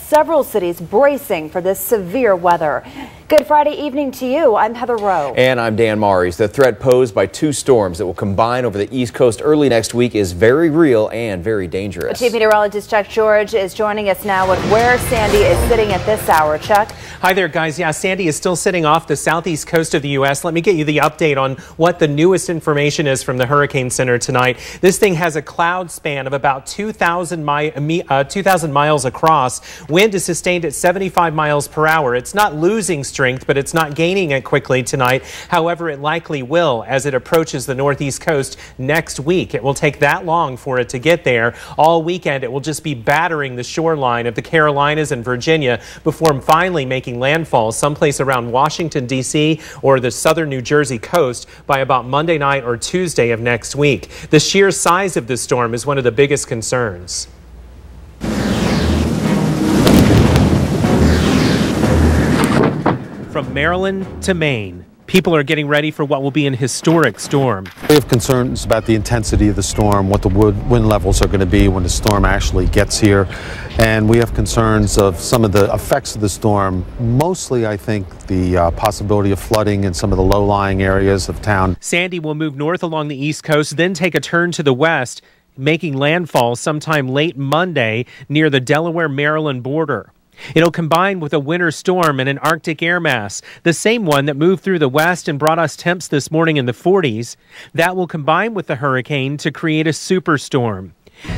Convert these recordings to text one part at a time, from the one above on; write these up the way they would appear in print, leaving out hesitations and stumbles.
several cities bracing for this severe weather. Good Friday evening to you. I'm Heather Rowe. And I'm Dan Maries. The threat posed by two storms that will combine over the East Coast early next week is very real and very dangerous. Chief Meteorologist Chuck George is joining us now with where Sandy is sitting at this hour. Chuck? Hi there, guys. Yeah, Sandy is still sitting off the southeast coast of the U.S. Let me get you the update on what the newest information is from the Hurricane Center tonight. This thing has a cloud span of about 2,000 miles across. Wind is sustained at 75 miles per hour. It's not losing strength, but it's not gaining it quickly tonight. However, it likely will as it approaches the northeast coast next week. It will take that long for it to get there. All weekend, it will just be battering the shoreline of the Carolinas and Virginia before finally making landfall someplace around Washington, D.C. or the southern New Jersey coast by about Monday night or Tuesday of next week. The sheer size of this storm is one of the biggest concerns. From Maryland to Maine, people are getting ready for what will be an historic storm. We have concerns about the intensity of the storm, what the wind levels are going to be when the storm actually gets here. And we have concerns of some of the effects of the storm, mostly, I think, the possibility of flooding in some of the low-lying areas of town. Sandy will move north along the East Coast, then take a turn to the west, making landfall sometime late Monday near the Delaware-Maryland border. It'll combine with a winter storm and an Arctic air mass, the same one that moved through the west and brought us temps this morning in the 40s. That will combine with the hurricane to create a superstorm.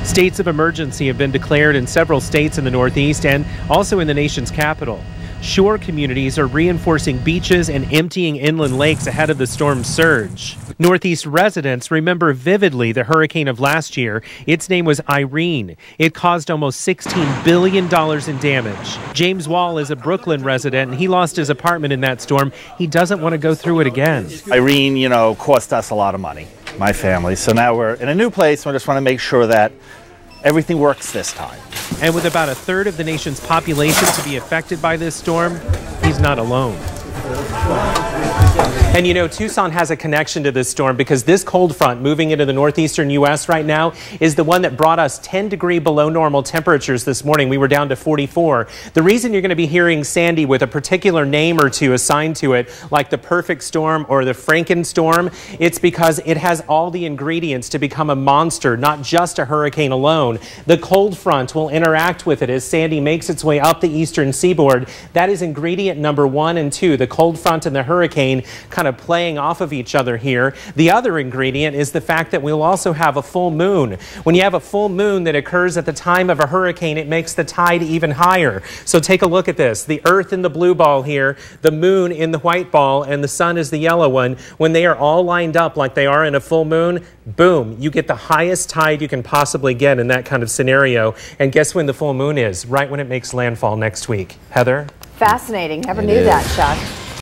States of emergency have been declared in several states in the Northeast and also in the nation's capital. Shore communities are reinforcing beaches and emptying inland lakes ahead of the storm's surge. Northeast residents remember vividly the hurricane of last year. Its name was Irene. It caused almost $16 billion in damage. James Wall is a Brooklyn resident, and he lost his apartment in that storm. He doesn't want to go through it again. Irene, cost us a lot of money, my family. So now we're in a new place. We just want to make sure that everything works this time. And with about a third of the nation's population to be affected by this storm, he's not alone. And Tucson has a connection to this storm because this cold front moving into the northeastern U.S. right now is the one that brought us 10 degrees below normal temperatures this morning. We were down to 44. The reason you're going to be hearing Sandy with a particular name or two assigned to it, like the perfect storm or the Franken storm, it's because it has all the ingredients to become a monster, not just a hurricane alone. The cold front will interact with it as Sandy makes its way up the eastern seaboard. That is ingredient number 1 and 2, the cold front and the hurricane kind of playing off of each other here. The other ingredient is the fact that we'll also have a full moon. When you have a full moon that occurs at the time of a hurricane, it makes the tide even higher. So take a look at this. The earth in the blue ball here, the moon in the white ball, and the sun is the yellow one. When they are all lined up like they are in a full moon, boom, you get the highest tide you can possibly get in that kind of scenario. And guess when the full moon is? Right when it makes landfall next week. Heather? Fascinating. Never knew that, Chuck.